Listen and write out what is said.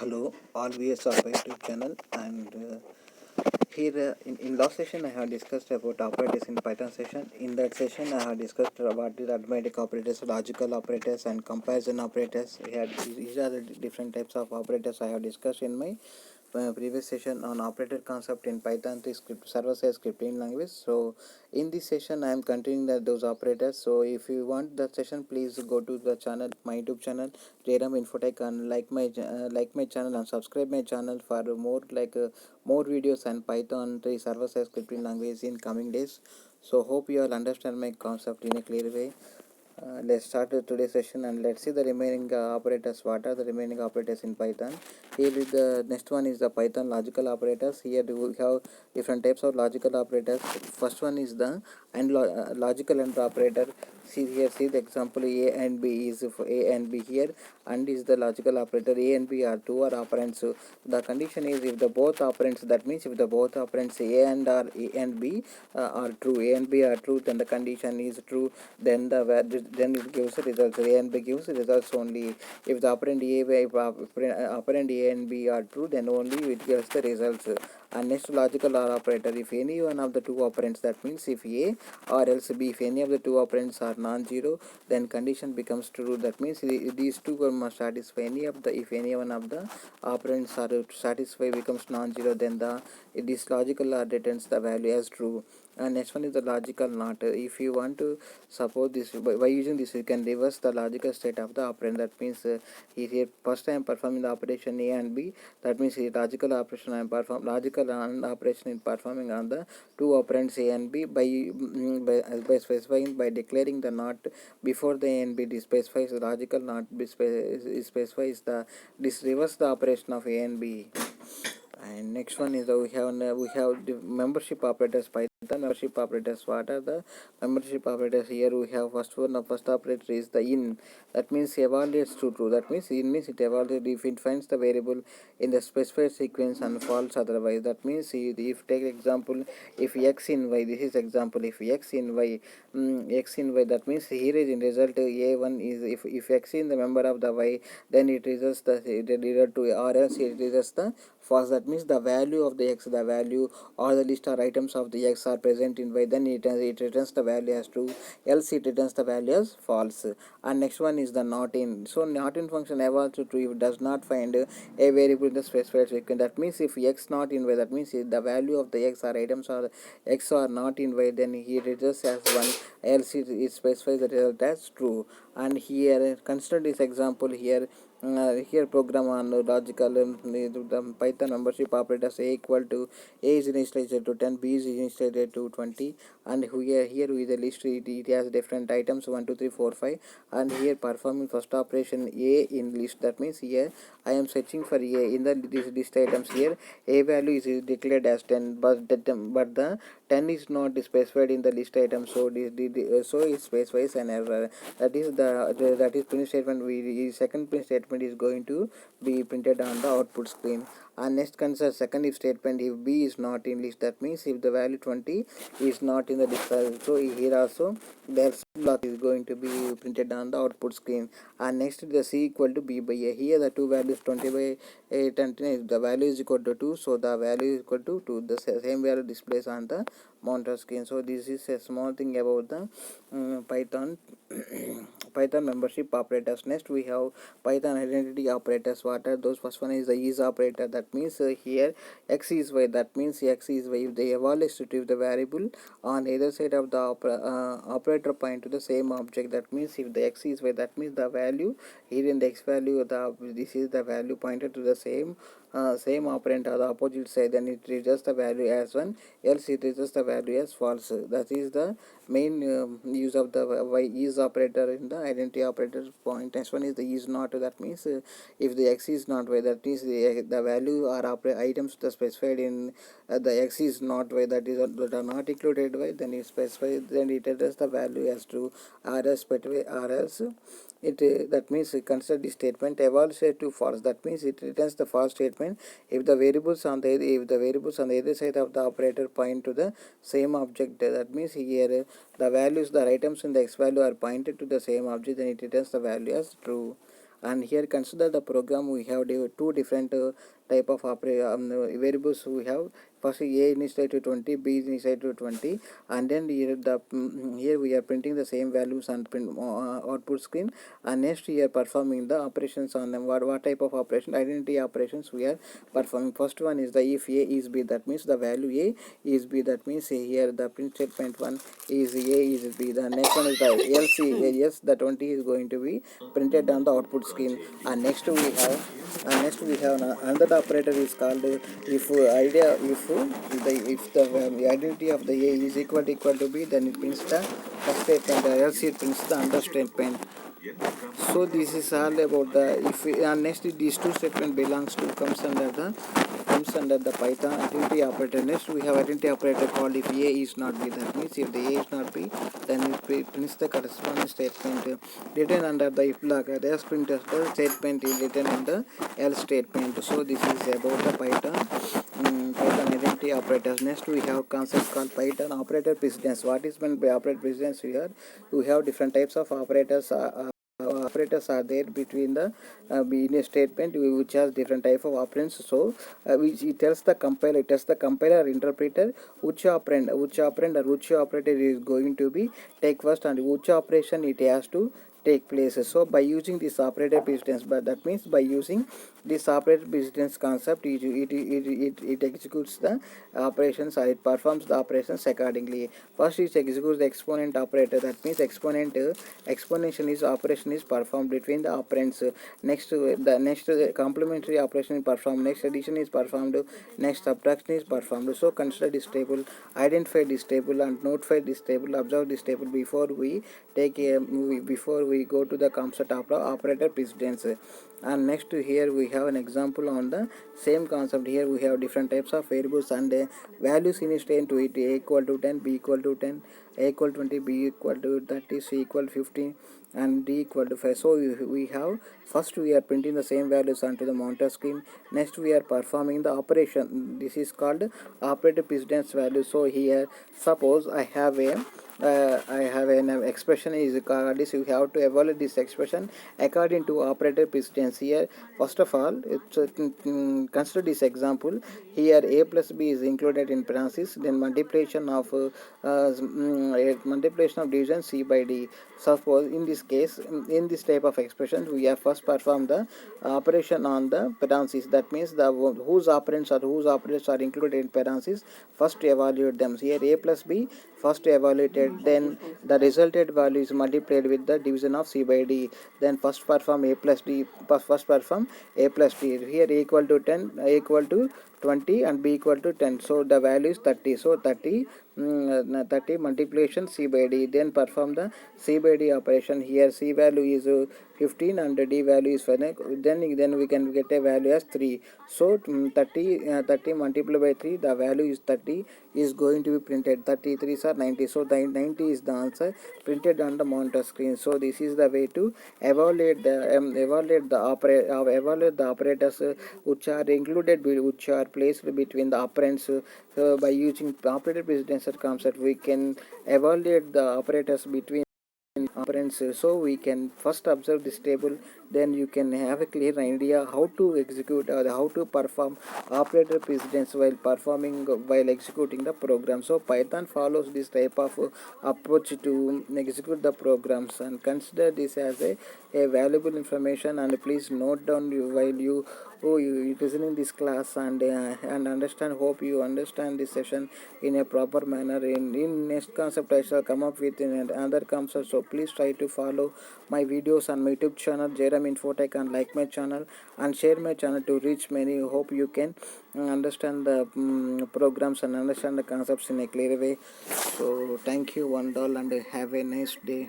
Hello, all viewers of my YouTube channel. And here in last session I have discussed about operators in Python session. In that session I have discussed about the arithmetic operators, logical operators, and comparison operators. These are the different types of operators I have discussed in my previous session on operator concept in Python 3 script server-side scripting language. So in this session I am continuing those operators. So if you want that session, please go to the channel, my YouTube channel, Jairam Infotech, and like my channel and subscribe my channel for more videos and Python 3 server-side scripting language in coming days. So hope you all understand my concept in a clear way. Let's start today's session and let's see the remaining operators. What are the remaining operators in Python? Here is the next one is the Python logical operators. Here we have different types of logical operators. First one is the logical and operator. See the example A and B is for A and B here, and is the logical operator. A and B are two are operands. So the condition is if the both operands, that means if the both operands A and B are true, A and B are true, then the condition is true, then then it gives the results. A and B gives results only if the operand A and B are true, then only it gives the results. And next logical OR operator, if any one of the two operands, that means if A or else B, if any of the two operands are non-zero, then condition becomes true. That means these two must satisfy any of the, if any one of the operands are satisfy becomes non-zero, then this logical OR returns the value as true. And next one is the logical NOT. If you want to suppose this by using this, you can reverse the logical state of the operand. That means here first I am performing the operation A and B. That means the logical operation I am logical AND operation in performing on the two operands A and B by specifying, by declaring the NOT before the A and B. This specifies the logical NOT specifies the this reverse the operation of A and B. And next one is we have the membership operators. Python membership operators. What are the membership operators? Here we have first operator is the in. That means evaluates to true. That means in means it evaluates if it finds the variable in the specified sequence and false otherwise. That means if take example, if x in y, this is example, if x in y, that means here is in result a1 is if x in the member of the y, then it results the result to, or else it results the false. That means the value of the x, the value or the list or items of the x are present in y, then it returns the value as true, else it returns the value as false. And next one is the not in. So not in function evaluates to true if it does not find a variable in the specified sequence. That means if x not in y, that means if the value of the x or items or x are not in y, then he returns as 1, else it specifies the result as true. And here consider this example here. Here program on logical the Python membership operators a equal to a is initialized to 10, b is initialized to 20, and here with the list it has different items 1 2 3 4 5, and here performing first operation a in list. That means here I am searching for a in the this list items. Here a value is declared as 10, but the 10 is not specified in the list item, so so it specifies an error. That is that is print statement. Second print statement is going to be printed on the output screen. And next consider second if statement. If b is not in list, that means if the value 20 is not in the list file, so here also the block is going to be printed on the output screen. And next the c equal to b by a. Here the two values 20 by 10, the value is equal to 2, so the value is equal to 2. The same value displays on the monitor screen. So this is a small thing about the Python Python membership operators. Next we have Python identity operators. What are those? First one is the is operator. That means here x is y, that means x is y if they evaluate to if the variable on either side of the operator point to the same object. That means if the x is y, that means the value here in the x value, this is the value pointed to the same operand or the opposite side, then it reads the value as 1, else it reads the value as false. That is the main use of the is operator in the identity operator point. Next one is the is not. That means if the x is not y, that is the value or items that specified in the x is not y, that are not included y, then it specifies, then it returns the value as true, or else it that means consider this statement evaluate to false. That means it returns the false statement if the variables on the other side of the operator point to the same object. That means here the items in the x value are pointed to the same object, then it returns the value as true. And here consider the program. We have two different type of variables we have. First A is equal to 20, B is equal to 20, and then here we are printing the same values and print output screen. And next we are performing the operations on them. What type of operation? Identity operations we are performing. First one is the if A is B, that means the value A is B, that means here the print statement one is A is B. The next one is the else yes, the 20 is going to be printed on the output screen. And next we have another operator is called if the identity of the A is equal to B, then it prints the first statement, else it prints the under statement. So this is all about the if next these two statement comes under the Python identity operator. Next we have identity operator called if A is not B, that means if the A is not B, then it prints the corresponding statement written under the if block. The else prints the statement is written in the else statement. So this is about the Python identity operators. Next we have concept called Python operator precedence. What is meant by operator precedence? Here we have different types of operators. Operators are there between the in a statement which has different type of operands. So which it tells the compiler interpreter which operand or which operator is going to be take first and which operation it has to take place. So by using this operator precedence, but that means by using this operator precedence concept, it executes the operations, or it performs the operations accordingly. First it executes the exponent operator, that means exponential is operation is performed between the operands. Next the next complementary operation is performed, next addition is performed, next subtraction is performed. So consider this table, identify this table and notify this table, observe this table before we take a before we go to the concept of operator precedence. And next here we have an example on the same concept. Here we have different types of variables and values in instance to it: A equal to 10, B equal to 10, A equal to 20, B equal to 30, C equal to 15, and D equal to 5. So we have first we are printing the same values onto the monitor screen. Next we are performing the operation. This is called operator precedence value. So here suppose I have an expression is called this. You have to evaluate this expression according to operator precedence. Here first of all consider this example. Here A plus B is included in parentheses, then multiplication of division C by D. Suppose in this case, in this type of expression, we have first performed the operation on the parentheses. That means the whose operands or whose operators are included in parentheses, first evaluate them. Here A plus B first evaluated, then the resulted value is multiplied with the division of C by D. Then first perform A plus D, first perform A plus D. Here A equal to 10, A equal to 20 and B equal to 10. So the value is 30. So 30 multiplication C by D. Then perform the C by D operation. Here C value is 15 and D value is 5. Then we can get a value as 3. So 30 multiplied by 3, the value is 30 is going to be printed. 33 are 90. So the 90 is the answer printed on the monitor screen. So this is the way to evaluate the operators which are included, which are placed between the operands. By using operator precedence concept, we can evaluate the operators between operands. So we can first observe this table, then you can have a clear idea how to execute or how to perform operator precedence while executing the program. So Python follows this type of approach to execute the programs, and consider this as a valuable information. And please note down while you listening this class and understand. Hope you understand this session in a proper manner. In next concept I shall come up with another concept. So please try to follow my videos on my YouTube channel Jairam Infotech, and like my channel and share my channel to reach many. Hope you can understand the programs and understand the concepts in a clear way. So thank you one all and have a nice day.